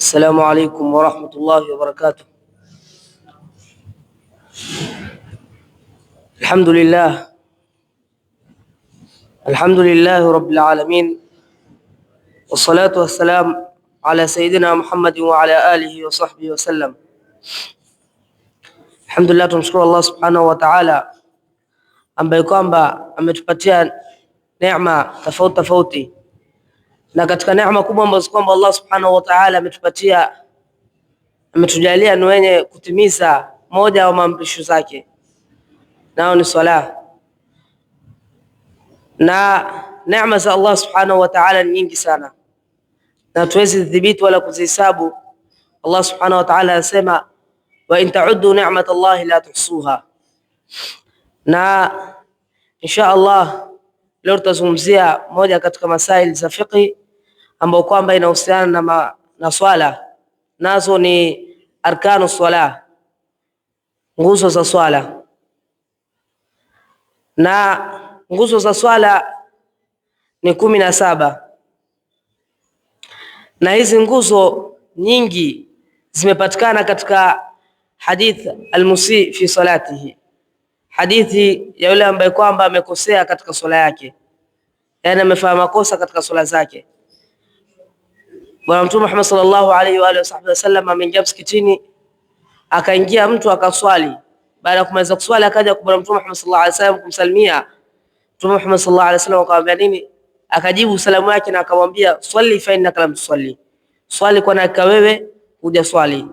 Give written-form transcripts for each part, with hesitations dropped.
السلام عليكم ورحمة الله وبركاته. الحمد لله رب العالمين، والصلاة والسلام على سيدنا محمد وعلى آله وصحبه وسلم. Alhamdulillah, tumshukuru Allah subhanahu wa ta'ala ambaye kwamba ametupatia neema tofauti tofauti, na katika neema kubwa ambazo kwamba Allah subhanahu wa ta'ala ametujalia ni wenye kutimiza moja wa maamrisho zake, nao ni swala. Na neema za Allah subhanahu wa ta'ala ni nyingi sana na tuwezi dhibiti wala kuzihesabu. Allah subhanahu wa ta'ala anasema wa in ta'uddu ni'mat Allah la tuhsuha. Na insha Allah leo tutazungumzia moja katika masaili za fiqh ambayo kwamba inahusiana na swala, nazo ni arkanu swala, nguzo za swala. Na nguzo za swala ni 17, na hizi nguzo nyingi zimepatikana katika hadith almusi fi salatihi, hadithi ya yule ambaye kwamba amekosea katika swala yake, yani amefanya makosa katika swala zake. Bwana Mtume Muhammad sallallahu alaihi wa alihi wasallam ameingia msikitini, akaingia mtu akaswali. Baada ya kumaliza kuswali akaja kwa Bwana Mtume Muhammad sallallahu alaihi wasallam kumsalimia. Mtume Muhammad sallallahu alaihi wasallam akamwambia nini? Akajibu salamu yake na akamwambia swali fa innaka lam tusalli, swali kwa naka wewe huja swali.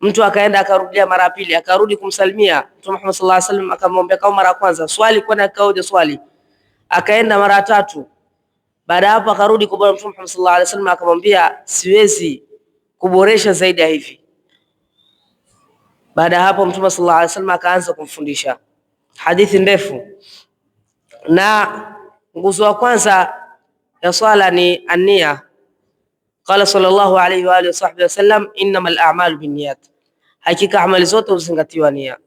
Mtu akaenda akarudia mara pili, akarudi kumsalimia Mtume Muhammad sallallahu alaihi wasallam, akamwambia kama mara kwanza swali kwa naka huja swali. Akaenda mara tatu. Baada hapo akarudi kwa Bwana Mtume Muhammad sallallahu alaihi wasallam akamwambia siwezi kuboresha zaidi ya hivi. Baada hapo Mtume sallallahu alaihi wasallam akaanza kumfundisha hadithi ndefu. Na nguzo ya kwanza ya swala ni an-niyya. Qala sallallahu alaihi wa alihi wasallam innamal a'malu binniyat, hakika amali zote huzingatiwa nia.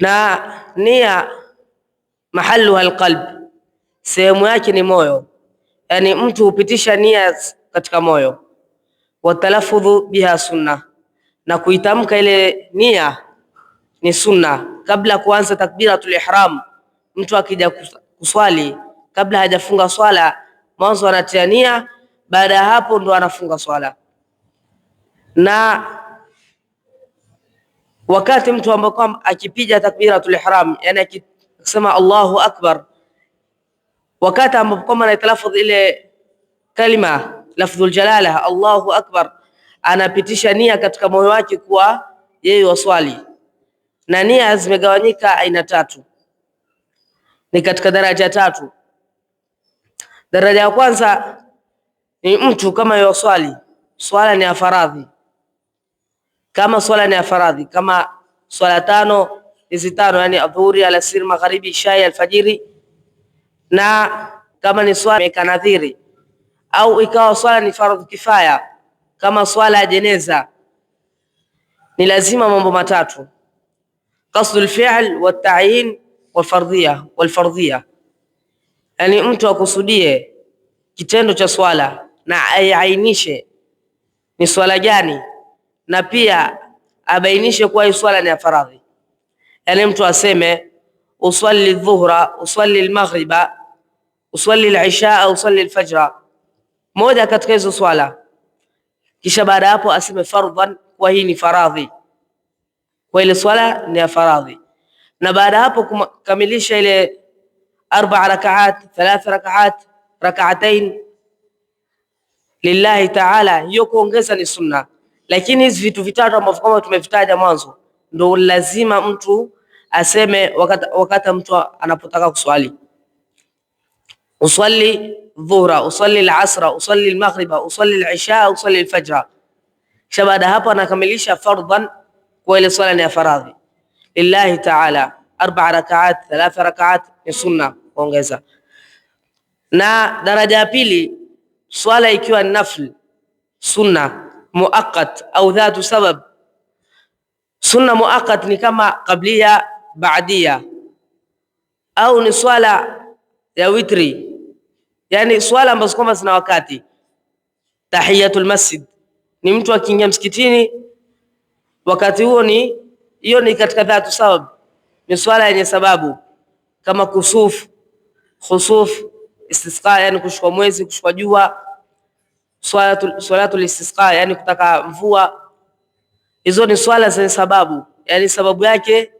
Na nia mahalluha alqalb, sehemu yake ni moyo, yani mtu hupitisha nia katika moyo. Wa talaffudhu biha sunna, na kuitamka ile nia ni sunna. Kabla kuanza takbiratul ihram, mtu akija kuswali kabla hajafunga swala, mwanzo anatia nia, baada ya hapo ndo anafunga swala. Na wakati mtu ambaye akipiga takbiratul ihram, yani akisema Allahu akbar, wakati ambapo anaitalaffadh ile kalima lafdhul jalala Allahu akbar, anapitisha nia katika moyo wake kuwa yeye waswali. Na nia zimegawanyika aina tatu, ni katika daraja tatu. Daraja ya kwanza ni mtu kama yoswali swala ni ya faradhi, kama swala ni ya faradhi, kama swala tano hizi tano, yani adhuhuri, alasiri, magharibi, isha, alfajiri. Na kama ni swala ya nadhiri, au ikawa swala ni fardhu kifaya kama swala ya jeneza, ni lazima mambo matatu: qasdul fi'l wa ta'yin wal fardhiyya, yani mtu akusudie kitendo cha swala na aiainishe ni swala gani, na pia abainishe kuwa hii swala ni ya faradhi. Yani mtu aseme usalli dhuhra, usalli almaghriba, usalli alisha, usalli alfajra, moja katika hizo swala, kisha baada hapo aseme fardhan, kwa hii ni faradhi, kwa ile swala ni ya faradhi. Na baada hapo kukamilisha ile 4 rakaat, 3 rakaat, rak'atayn lillahi ta'ala, hiyo kuongeza ni sunna. Lakini hizi vitu vitatu ambavyo kama tumevitaja mwanzo ndo lazima mtu aseme wakati mtu anapotaka kuswali: usalli dhuhra, usalli al-asra, usalli al-maghriba, usalli al-isha, usalli al-fajr. Kisha baada hapo anakamilisha fardhan, kwa ile swala ni ya faradhi lillahi ta'ala, 4 rakaat, 3 rakaat ni sunna kuongeza. Na daraja ya pili, swala ikiwa ni nafl, sunna muaqqat au dhatu sabab. Sunna muaqqat ni kama qabliya, ba'diya, au ni swala ya witri, yani swala ambazo kwamba zina wakati. Tahiyatul masjid ni mtu akiingia msikitini wakati huo hiyo ni katika dhatu sabab, ni swala yenye sababu kama kusuf, khusuf, istisqa yani kushuka mwezi, kushuka jua, swalatul istisqa yani kutaka mvua. Hizo ni swala zenye sababu, yani sababu yake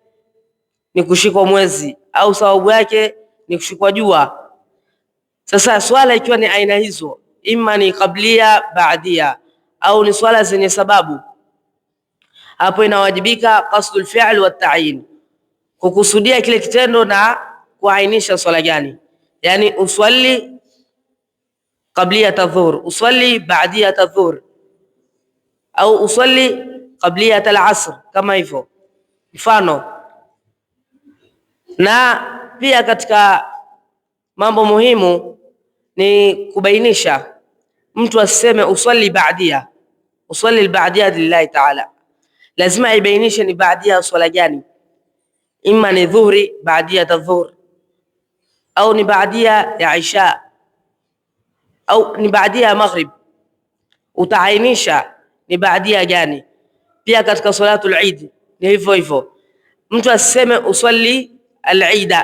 ni kushikwa mwezi au sababu yake ni kushikwa jua. Sasa swala ikiwa ni aina hizo, imma ni qablia, baadia au ni swala zenye sababu, hapo inawajibika qasdul fi'l wa ta'yin, kukusudia kile kitendo na kuainisha swala gani. Yani uswali qabliyat adh-dhuhr, uswali ba'diyat adh-dhuhr, au uswali qabliyat al-asr, kama hivyo mfano. Na pia katika mambo muhimu ni kubainisha, mtu aseme uswali ba'diya, uswali al-ba'diya lillahi ta'ala, lazima aibainishe ni ba'diya swala gani, imma ni dhuhri ba'diyat adh-dhuhr au ni ba'diya ya isha au ni ba'diya ya maghrib, utaainisha ni ba'diya gani. Pia katika salatul Eid ni hivyo hivyo, mtu aseme uswali al-Eid,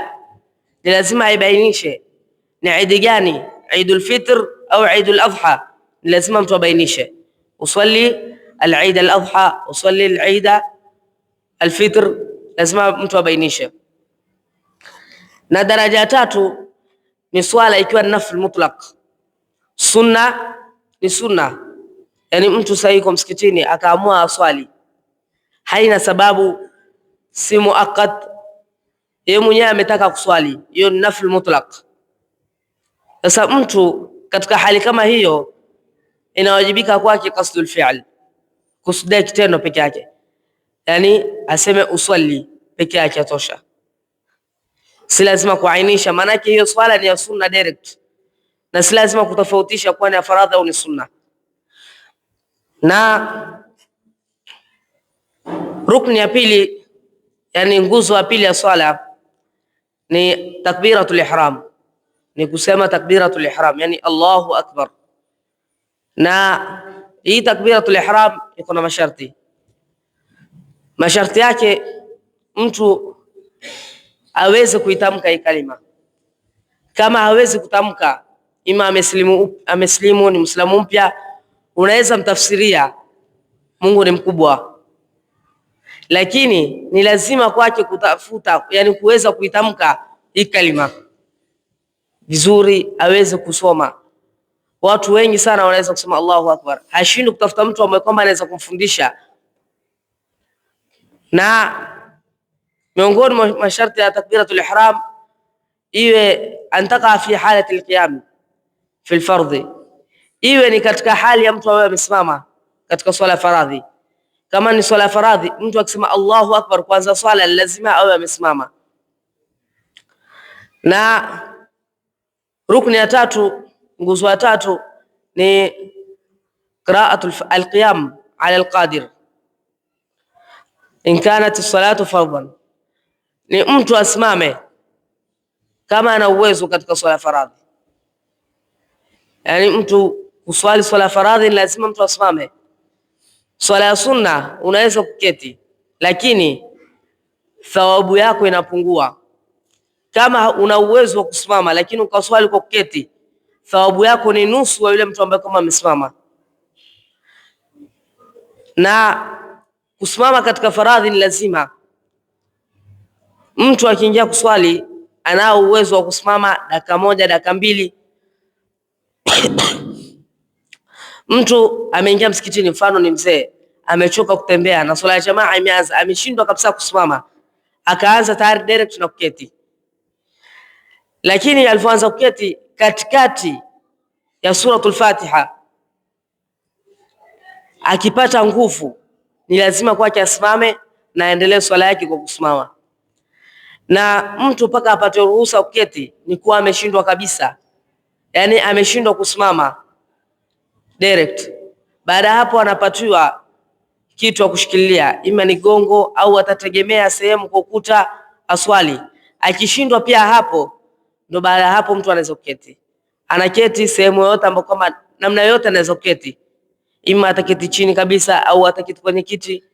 ni lazima aibainishe ni Eid gani, Eidul Fitr au Eidul Adha, ni lazima mtu abainishe uswali al-Eid al-Adha, uswali al-Eid al-Fitr, lazima mtu abainishe. Na daraja ya tatu ni swala ikiwa ni nafl mutlaq, sunna ni sunna, yani mtu sasa yuko msikitini akaamua aswali, haina sababu, si muaqqat, yeye mwenyewe ametaka kuswali, hiyo ni nafl mutlaq. Sasa mtu katika hali kama hiyo inawajibika kwake qasdul fi'l, kusudia kitendo peke yake, yani aseme uswali peke yake atosha, si lazima kuainisha, maana yake hiyo swala ni ya sunna direct, na si lazima kutofautisha kwa ni faradhi au ni sunna. Na rukni ya pili, yani nguzo ya pili ya swala ni takbiratul ihram, ni kusema takbiratul ihram, yani Allahu akbar. Na hii takbiratul ihram iko na masharti. Masharti yake mtu aweze kuitamka hii kalima. Kama hawezi kutamka, ima ameslimu, ni Muislamu mpya, unaweza mtafsiria Mungu ni mkubwa, lakini ni lazima kwake kutafuta, yani kuweza kuitamka hii kalima vizuri, aweze kusoma. Watu wengi sana wanaweza kusema Allahu akbar, hashindwi kutafuta mtu ambaye kwamba anaweza kumfundisha. Na miongoni mwa masharti ya takbiratul ihram iwe antaka fi halati alqiyam fi alfardhi, iwe ni katika hali ya mtu ambaye amesimama katika swala faradhi. Kama ni swala faradhi, mtu akisema Allahu akbar kwanza swala, lazima awe amesimama. Na rukni ya tatu, nguzo ya tatu ni qira'atul alqiyam ala alqadir in kanat as-salatu fardhan, ni mtu asimame kama ana uwezo katika swala faradhi. Yani mtu kuswali swala faradhi lazima mtu asimame. Swala ya sunna unaweza kuketi, lakini thawabu yako inapungua. Kama una uwezo wa kusimama lakini ukaswali kwa kuketi, thawabu yako ni nusu wa yule mtu ambaye kama amesimama. Na kusimama katika faradhi ni lazima. Mtu akiingia kuswali anao uwezo wa kusimama dakika moja, dakika mbili. Mtu ameingia msikitini, mfano ni mzee, amechoka kutembea na swala ya jamaa imeanza, ameshindwa kabisa kusimama, akaanza tayari direct na kuketi. Lakini alipoanza kuketi katikati ya suratul Fatiha, akipata nguvu, ni lazima kwake asimame na aendelee swala yake kwa kusimama. Na mtu mpaka apate ruhusa kuketi ni kuwa ameshindwa kabisa, yani ameshindwa kusimama direct. Baada ya hapo anapatiwa kitu cha kushikilia, ima ni gongo au atategemea sehemu kwa ukuta aswali. Akishindwa pia hapo, ndo baada ya hapo mtu anaweza kuketi. Anaketi sehemu yoyote ambapo kama namna yoyote anaweza kuketi, ima ataketi chini kabisa au ataketi kwenye kiti.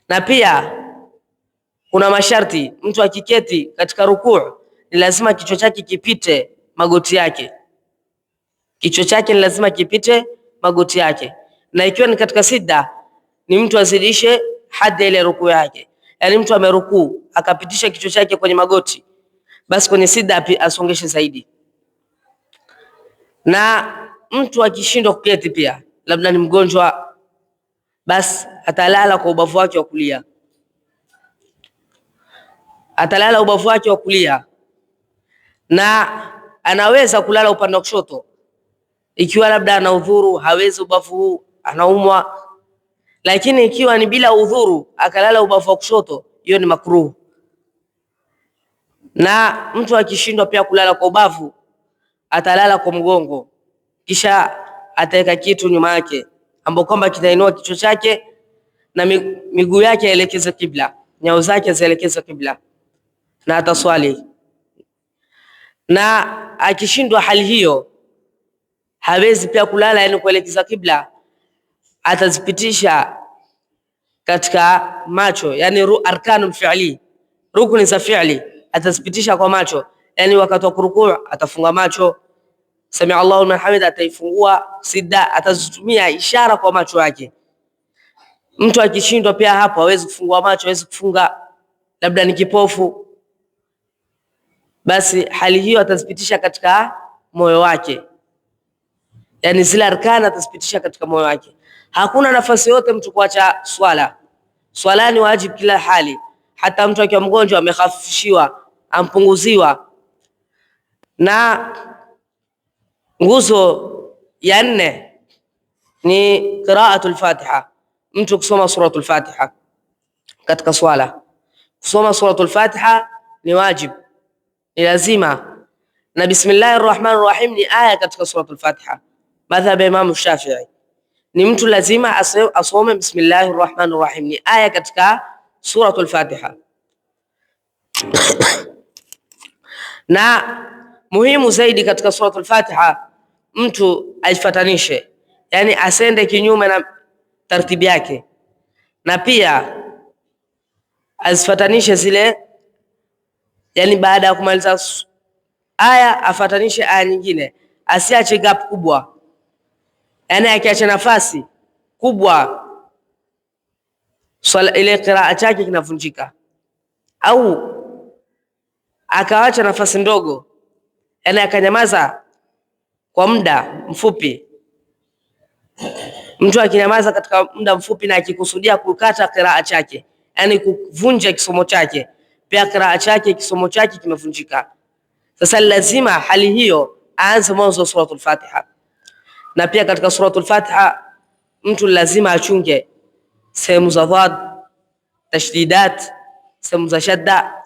Na pia kuna masharti, mtu akiketi katika rukuu ni lazima kichwa chake kipite magoti yake. Kichwa chake ni lazima kipite magoti yake. Na ikiwa ni katika sijda, ni mtu azidishe hadi ile rukuu yake. Yaani mtu amerukuu akapitisha kichwa chake kwenye magoti, basi kwenye sijda asongeshe zaidi. Na mtu akishindwa kuketi pia, labda ni mgonjwa, basi atalala kwa ubavu wake wa kulia. Atalala ubavu wake wa kulia, na anaweza kulala upande wa kushoto ikiwa labda ana udhuru, hawezi ubavu huu, anaumwa. Lakini ikiwa ni bila udhuru akalala ubavu wa kushoto, hiyo ni makruh. Na mtu akishindwa pia kulala kwa ubavu, atalala kwa mgongo, kisha ataweka kitu nyuma yake ambapo kwamba kitainua kichwa chake na miguu yake yaelekeze kibla, nyao zake zielekeze kibla, na ataswali. Na akishindwa hali hiyo, hawezi pia kulala yani kuelekeza kibla, atazipitisha katika macho, yani arkanul fi'li, rukuni za fi'li atazipitisha kwa macho. Yani wakati wa kurukuu atafunga macho, sami Allahu liman hamida ataifungua, sijda atazitumia ishara kwa macho yake. Mtu akishindwa pia hapo hawezi kufungua macho, hawezi kufunga, labda ni kipofu, basi hali hiyo atazipitisha katika moyo wake, yani zile arkana atazipitisha katika moyo wake. Hakuna nafasi yote mtu kuacha swala. Swala ni wajibu kila hali, hata mtu akiwa mgonjwa amekhafifishiwa, ampunguziwa. Na nguzo ya 4 ni qiraatul Fatiha, mtu kusoma suratul Fatiha katika swala. Kusoma suratul Fatiha ni wajibu, ni lazima. Na bismillahir rahmanir rahim ni aya katika suratul Fatiha. Madhhab ya Imam Shafi'i ni mtu lazima asome bismillahir rahmanir rahim, ni aya katika suratul Fatiha. Na muhimu zaidi katika suratul Fatiha mtu aifatanishe, yani asende kinyume na taratibu yake, na pia azifatanishe zile, yani baada ya kumaliza aya afatanishe aya nyingine, asiache gap kubwa. Yani akiacha nafasi kubwa, swala ile qiraa chake kinavunjika, au akaacha nafasi ndogo, yani akanyamaza kwa muda mfupi. Mtu akinyamaza katika muda mfupi na akikusudia kukata qiraa chake, yani kuvunja kisomo chake, pia qiraa chake, kisomo chake kimevunjika. Sasa lazima hali hiyo aanze mwanzo wa suratul Fatiha. Na pia katika suratul Fatiha mtu lazima achunge sehemu za dhad, tashdidat, sehemu za shadda.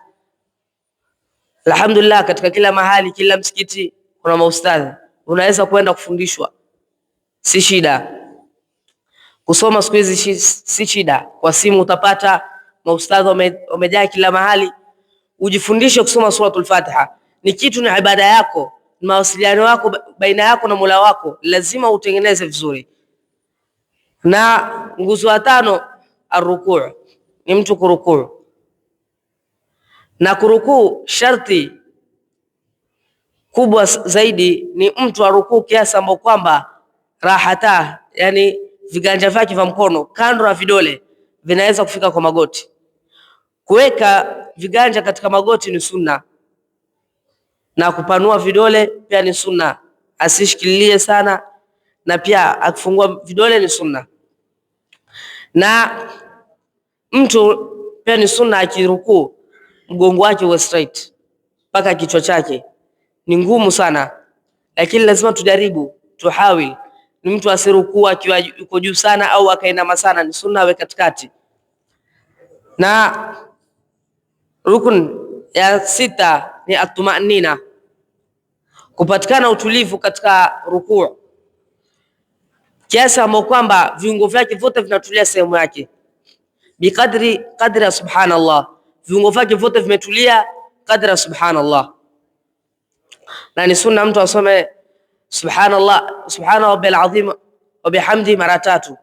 Alhamdulillah, katika kila mahali, kila msikiti kuna maustadhi, unaweza kwenda kufundishwa, si shida. Kusoma siku hizi si shida, kwa simu utapata maustadhi wamejaa kila mahali. Ujifundishe kusoma suratul Fatiha, ni kitu, ni ibada yako, ni mawasiliano yako baina yako na Mola wako, lazima utengeneze vizuri. Na nguzo ya 5 arrukuu, ni mtu kurukuu. Na kurukuu sharti kubwa zaidi ni mtu arukuu kiasi ambapo kwamba rahata, yani viganja vyake vya mkono kando na vidole vinaweza kufika kwa magoti. Kuweka viganja katika magoti ni sunna, na kupanua vidole pia ni sunna, asishikilie sana, na pia akifungua vidole ni sunna. Na mtu pia ni sunna akirukuu mgongo wake uwe straight mpaka kichwa chake. Ni ngumu sana, lakini lazima tujaribu, tuhawil. Ni mtu asirukuu akiwa yuko juu sana au akainama sana, ni sunna awe katikati. Na rukun ya 6 ni atumanina, kupatikana utulivu katika rukuu, kiasi ambapo kwamba viungo vyake vyote vinatulia sehemu yake, biqadri qadra subhanallah, viungo vyake vyote vimetulia qadra subhanallah. Na ni sunna mtu asome subhanallah, subhana rabbil azim wa bihamdi mara 3,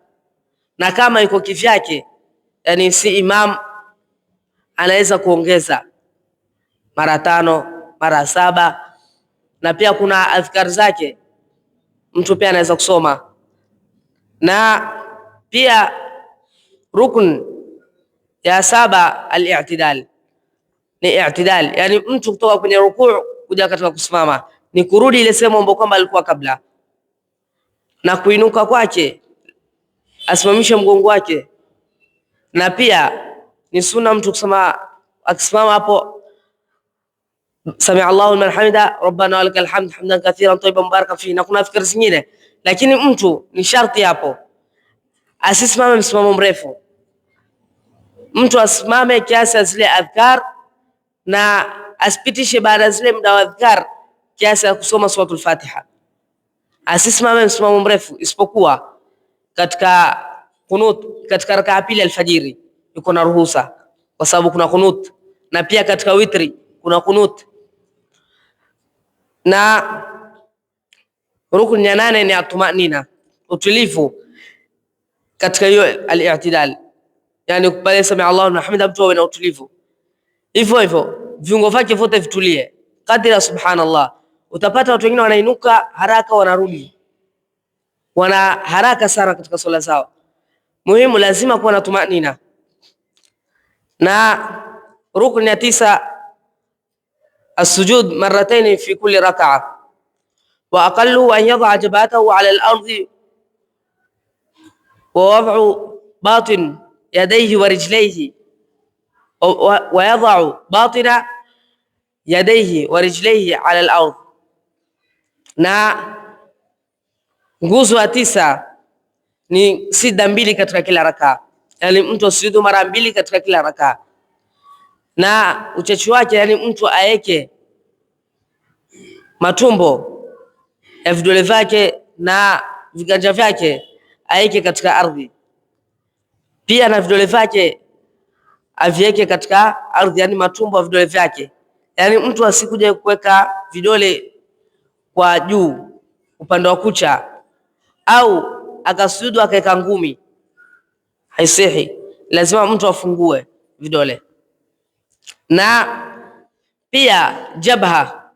na kama iko kivyake, yani si imam, anaweza kuongeza mara 5, mara 7. Na pia kuna adhkar zake mtu pia anaweza kusoma. Na pia rukun ya 7 al-i'tidal, ni i'tidal, yani mtu kutoka kwenye rukuu kuja katika kusimama ni kurudi ile sehemu ambapo kwamba alikuwa kabla, na kuinuka kwake asimamishe mgongo wake. Na pia ni sunna mtu kusema akisimama hapo, sami Allahu liman hamida rabbana walakal hamd hamdan kathiran tayyiban mubarakan fihi. Na kuna fikra zingine, lakini mtu ni sharti hapo asisimame msimamo mrefu, mtu asimame kiasi zile adhkar, na asipitishe baada zile muda wa adhkar kiasi ya kusoma suratul Fatiha. Asisimame msimamo mrefu, isipokuwa katika kunut, katika rakaa ya pili alfajiri yuko na ruhusa, kwa sababu kuna kunut, na pia katika witri kuna kunut. Na rukun ya 8 ni atumanina, utulivu katika hiyo al-i'tidal, yani kupale sami Allahu liman hamida, mtu awe na utulivu. Hivyo hivyo viungo vyake vyote vitulie kadri ya subhanallah. Utapata watu wengine wanainuka haraka, wanarudi, wana haraka sana katika swala zao. Muhimu lazima kuwa na tumanina. Na rukun ya 9 as-sujud marratayn fi kulli rak'a, wa aqallu an yad'a jabhatahu 'ala al-ardi wa wad'u batin yadayhi wa rijlayhi wa yad'u batina yadayhi wa rijlayhi 'ala al-ard. Na nguzo ya 9 ni sijda 2 katika kila rakaa, yani mtu asujudu mara 2 katika kila rakaa. Na uchachi wake, yani mtu aeke matumbo ya vidole vyake na viganja vyake aeke katika ardhi, pia na vidole vyake avieke katika ardhi, yani matumbo ya vidole vyake, yani mtu asikuje kuweka vidole kwa juu upande wa kucha au akasujudu akaweka ngumi, haisihi. Lazima mtu afungue vidole. Na pia jabha,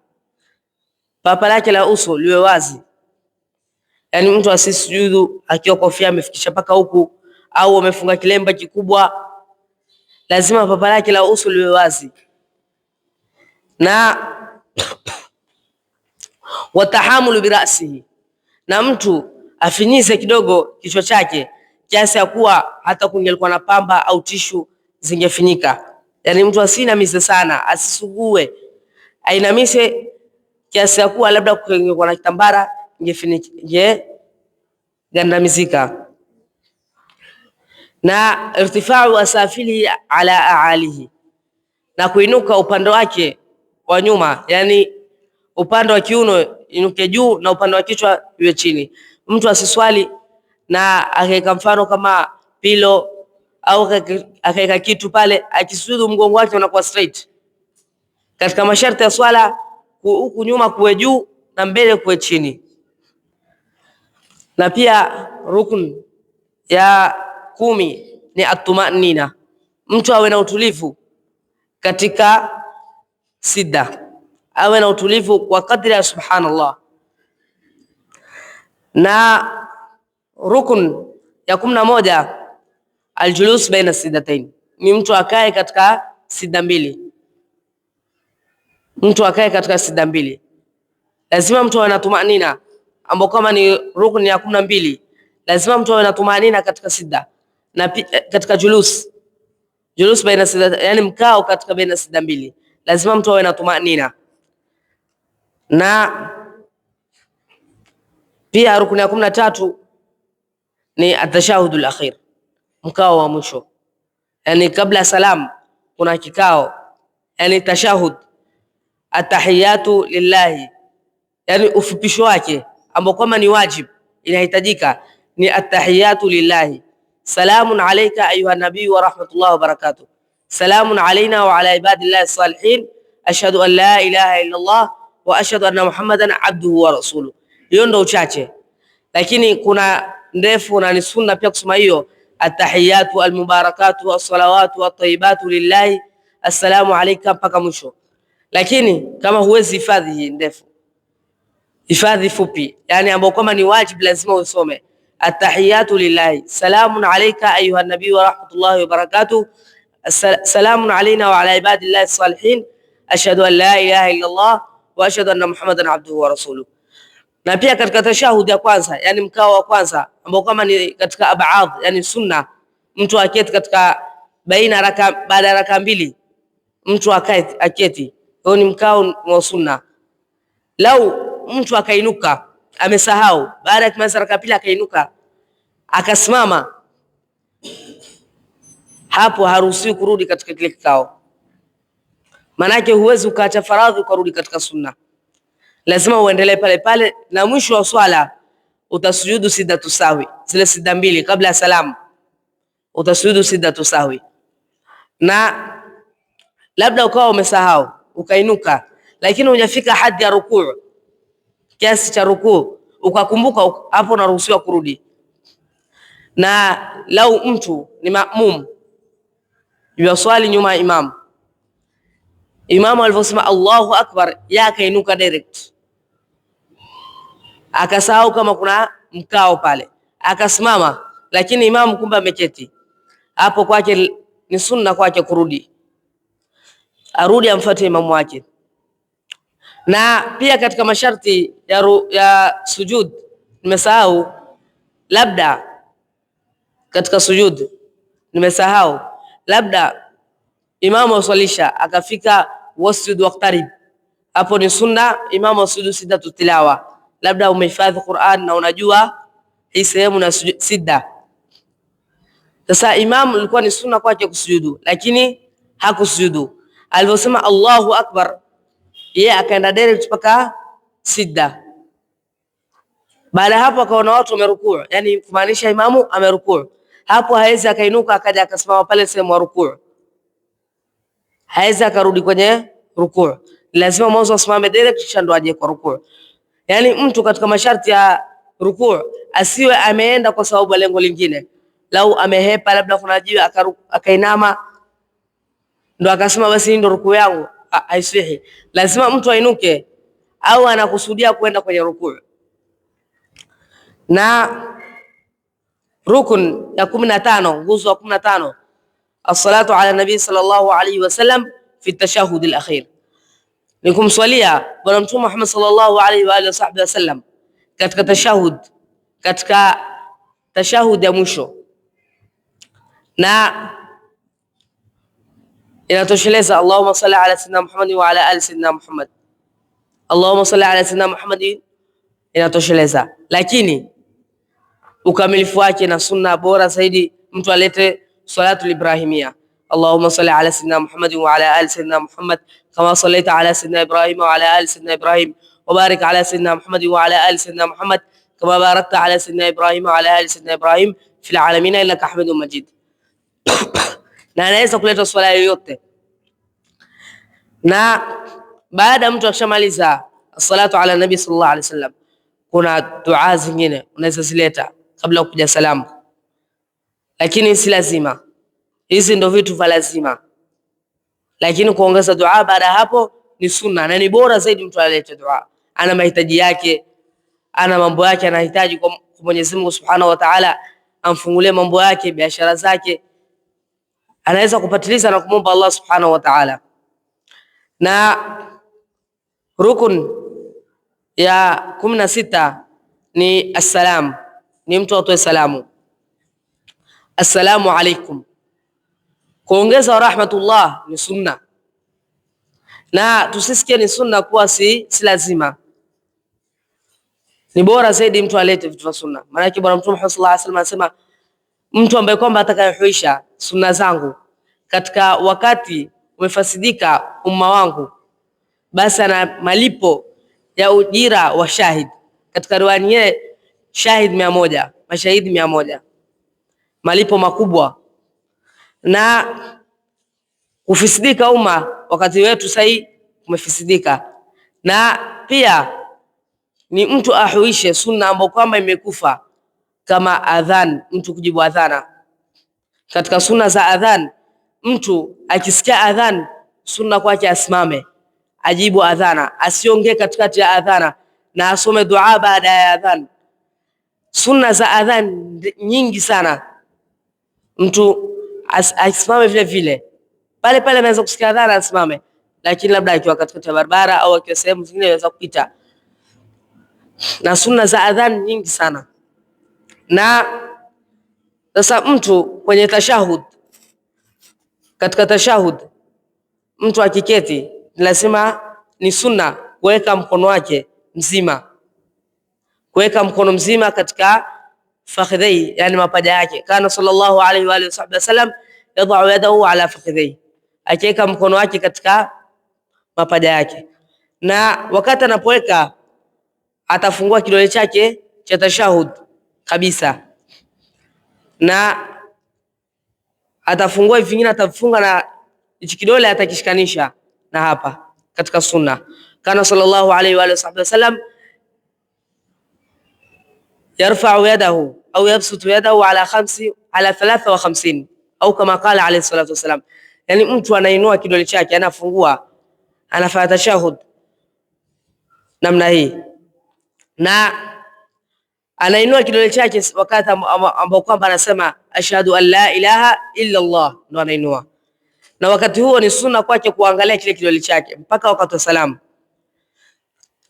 papa lake la uso liwe wazi, yani mtu asisujudu akiwa kofia amefikisha paka huku au amefunga kilemba kikubwa. Lazima papa lake la uso liwe wazi. Na watahamulu birasihi, na mtu afinyize kidogo kichwa chake kiasi ya kuwa hata kungelikuwa na pamba au tishu zingefinika, yani mtu asinamize sana, asisugue, ainamise kiasi ya kuwa labda kungekuwa na kitambara ingefinika gandamizika. Na irtifa'u asafilihi ala aalihi, na kuinuka upande wake wa nyuma, yani upande wa kiuno inuke juu na upande wa kichwa iwe chini. Mtu asiswali na akaweka mfano kama pilo au akaweka kitu pale, akisujudu mgongo wake unakuwa straight. Katika masharti ya swala, huku nyuma kuwe juu na mbele kuwe chini. Na pia rukun ya 10 ni atumanina, mtu awe na utulivu katika sida, awe na utulivu kwa kadri ya subhanallah. Na rukun ya 11 aljulus baina sidatain, ni mtu akae katika sida 2. Mtu akae katika sida 2, lazima mtu awe na tumanina, ambao kama ni rukun ya 12, lazima mtu awe na tumanina katika sida. Na katika julus baina sida, yani mkao katika baina sida 2, lazima mtu awe na tumanina. Na pia rukun ya 13 ni atashahudul akhir, mkao wa mwisho, yani kabla salam kuna kikao, yani tashahud, atahiyatu lillahi, yani ufupisho wake ambao kama ni wajib inahitajika ni atahiyatu lillahi. Salamun alayka ayuha nabii wa rahmatullahi wa barakatuh, salamun alayna wa ala ibadillahi salihin, ashhadu an la ilaha illa Allah wa ashhadu anna Muhammadan abduhu wa rasuluhu. Hiyo ndio uchache, lakini kuna ndefu na ni sunna pia kusoma hiyo atahiyatu almubarakatu wassalawatu wattayibatu lillahi assalamu alayka mpaka mwisho. Lakini kama huwezi hifadhi hii ndefu, hifadhi fupi, yani ambao kama ni wajibu lazima usome atahiyatu lillahi salamun alayka ayuha nabii wa rahmatullahi wa barakatuh salamun alayna wa ala ibadillahi salihin ashhadu an la ilaha illa Allah wa ashhadu anna Muhammadan abduhu wa rasuluhu. Na pia katika tashahudi ya kwanza, yani mkao wa kwanza ambao kama ni katika ab'ad, yani sunna, mtu aketi katika baina raka, baada ya raka mbili mtu aketi, huo ni mkao wa sunna. Lau mtu akainuka amesahau, baada ya kumaliza raka pili akainuka akasimama, hapo haruhusiwi kurudi katika kile kikao. Manake huwezi ukaacha faradhi ukarudi katika sunna, lazima uendelee pale pale, na mwisho wa swala utasujudu sijdatu sahwi, zile sijda mbili kabla ya salamu utasujudu sijdatu sahwi. Na labda ukawa umesahau ukainuka, lakini hujafika hadi ya rukuu, kiasi cha rukuu ukakumbuka, hapo unaruhusiwa kurudi. Na lau mtu ni maamum yuswali nyuma ya imamu, imamu alivyosema Allahu akbar, ya akainuka direct, akasahau kama kuna mkao pale, akasimama, lakini imamu kumbe ameketi, hapo kwake ni sunna kwake kurudi, arudi amfuate imamu wake. Na pia katika masharti ya sujud nimesahau, labda katika sujud nimesahau, labda imamu aswalisha akafika wasjud waqtarib, hapo ni sunna imamu asujudu sijdatu tilawa, labda umehifadhi Qur'an na unajua hii sehemu na sijda. Sasa imamu ilikuwa ni sunna kwake kusujudu, lakini hakusujudu. Alivyosema Allahu akbar, yeye akaenda direct mpaka sijda. Baada hapo akaona watu wamerukuu, yani kumaanisha imamu amerukuu, hapo hawezi akainuka akaja akasimama pale sehemu ya rukuu, hawezi akarudi kwenye rukuu, lazima mwanzo asimame direct kisha ndo aje kwa rukuu. Yani mtu katika masharti ya rukuu asiwe ameenda kwa sababu ya lengo lingine, lau amehepa labda kuna jiwe akainama ndo akasema basi ndo rukuu yangu, haisihi. Lazima mtu ainuke au anakusudia kwenda kwenye rukuu. Na rukun ya 15, nguzo ya 15, as-salatu ala nabii sallallahu alayhi wasallam fi at-tashahhud al-akhir, ni kumswalia bwana mtume Muhammad sallallahu alayhi wa alihi wasallam katika tashahhud ya mwisho. Na inatosheleza Allahumma salli ala sayyidina Muhammad wa ala ali sayyidina Muhammad, Allahumma salli ala sayyidina Muhammad inatosheleza, lakini ukamilifu wake na sunna bora zaidi mtu alete salatul ibrahimia, Allahumma salli ala sayyidina Muhammad wa ala ali sayyidina Muhammad kama sallaita ala sayyidina Ibrahim wa ala ali sayyidina Ibrahim wa barik ala sayyidina Muhammad wa ala ali sayyidina Muhammad kama barakta ala sayyidina Ibrahim wa ala ali sayyidina Ibrahim fil alamin innaka Hamidum Majid. Na anaweza kuleta swala yoyote. Na baada mtu akishamaliza salatu ala nabii sallallahu alaihi wasallam, kuna dua zingine unaweza zileta kabla kupiga salamu, lakini si lazima. Hizi ndio vitu vya lazima, lakini kuongeza dua baada hapo ni sunna na ni bora zaidi mtu alete dua. Ana mahitaji yake, ana mambo yake anahitaji kwa Mwenyezi Mungu Subhanahu wa Ta'ala amfungulie mambo yake, biashara zake, anaweza kupatiliza na kumomba Allah Subhanahu wa Ta'ala. Na rukun ya 16 ni assalam, ni mtu atoe salamu, assalamu alaikum. Kuongeza rahmatullah ni sunna, na tusisikie ni sunna kuwa si lazima. Ni bora zaidi mtu alete vitu vya sunna. Maana yake bwana Mtume Muhammad sallallahu alaihi wasallam anasema mtu ambaye kwamba atakayehuisha sunna zangu katika wakati umefasidika umma wangu, basi ana malipo ya ujira wa shahid. Katika riwaya nyingine shahid 100, mashahidi 100, malipo makubwa. Na kufisidika umma wakati wetu sasa umefisidika, na pia ni mtu ahuishe sunna ambayo kwamba imekufa kama adhan, mtu kujibu adhana. Katika sunna za adhan, mtu akisikia adhan, sunna kwake asimame ajibu adhana, asiongee katikati ya adhana, na asome dua baada ya adhan. Sunna za adhan nyingi sana, mtu asimame vile vile pale pale, anaweza kusikia adhana asimame, lakini labda akiwa katikati ya barabara au akiwa sehemu zingine anaweza kupita. Na sunna za adhan nyingi sana. Na sasa mtu kwenye tashahud, katika tashahud mtu akiketi lazima ni sunna kuweka mkono wake mzima, kuweka mkono mzima katika fakhidhi, yani mapaja yake. Kana sallallahu alayhi wa alihi wasallam yadau yadahu ala fakhidhi, akiweka mkono wake katika mapaja yake, na wakati anapoweka atafungua kidole chake cha tashahud kabisa, na atafungua vingine, atafunga na hichi kidole atakishikanisha na hapa katika sunna. Kana sallallahu alayhi wa alihi wasallam yarfa'u yadahu au yabsutu yadahu ala 53 au kama qala alayhi salatu wasalam, yani mtu anainua kidole chake, anafungua, anafanya tashahud namna hii, na anainua kidole chake wakati ambao kwamba anasema ashhadu an la ilaha illa Allah, ndo anainua. Na wakati huo ni sunna kwake kuangalia kile kidole chake mpaka wakati wa salamu.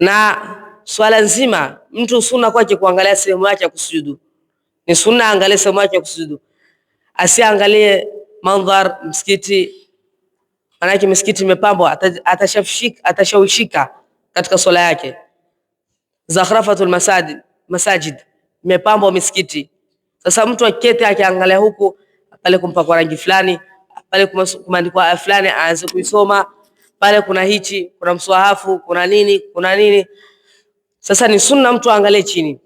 Na swala nzima mtu sunna kwake kuangalia sehemu yake ya kusujudu, ni sunna angalie sehemu yake ya kusujudu, asiangalie mandhar msikiti. Maana msikiti imepambwa, atashawishika katika swala yake. Zakhrafatul masajid imepambwa misikiti. Sasa mtu akiketi akiangalia huku, pale kumpakwa rangi fulani, pale kumeandikwa fulani, aanze kuisoma, pale kuna hichi, kuna mswahafu, kuna nini. Sasa ni sunna mtu aangalie chini.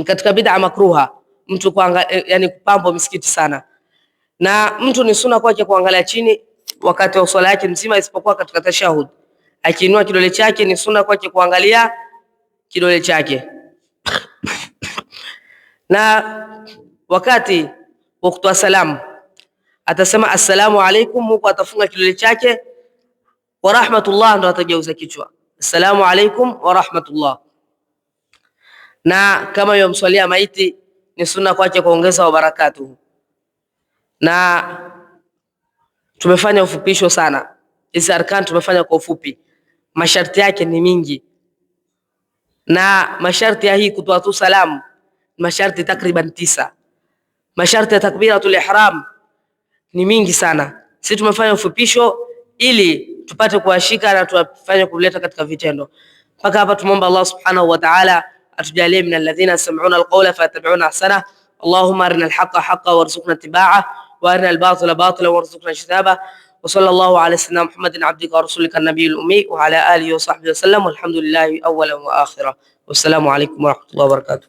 Katika bid'a makruha mtu kuangalia, yani kupambwa misikiti sana, na mtu ni sunna kwake kuangalia chini wakati wa swala yake mzima, isipokuwa katika tashahud. Akiinua kidole chake ni sunna kwake kuangalia kidole chake. Na wakati wa kutoa salamu atasema assalamu alaikum, huko atafunga kidole chake, wa rahmatullah ndo atageuza kichwa, assalamu alaikum wa rahmatullah. Na kama yomswalia maiti ni sunna kwake kuongeza wa barakatuhu. Na tumefanya ufupisho sana, hizi arkan tumefanya kwa ufupi, masharti yake ni mingi, na masharti ya hii kutoa tu salamu masharti takriban 9. Masharti ya takbiratul ihram ni mingi sana, sisi tumefanya ufupisho ili tupate kuashika na tufanye kuleta katika vitendo. Mpaka hapa tumuomba Allah subhanahu wa ta'ala atujalie min alladhina yastami'una alqawla fayattabi'una ahsana. Allahumma arina alhaqqa haqqan warzuqna ittiba'ah wa arina albatila batilan warzuqna ijtinabah. Wa sallallahu ala sayyidina Muhammadin abdika wa rasulika an-nabiyil ummi wa ala alihi wa sahbihi wa sallam. Walhamdulillahi awwalan wa akhira. Wassalamu alaykum wa rahmatullahi wa barakatuh.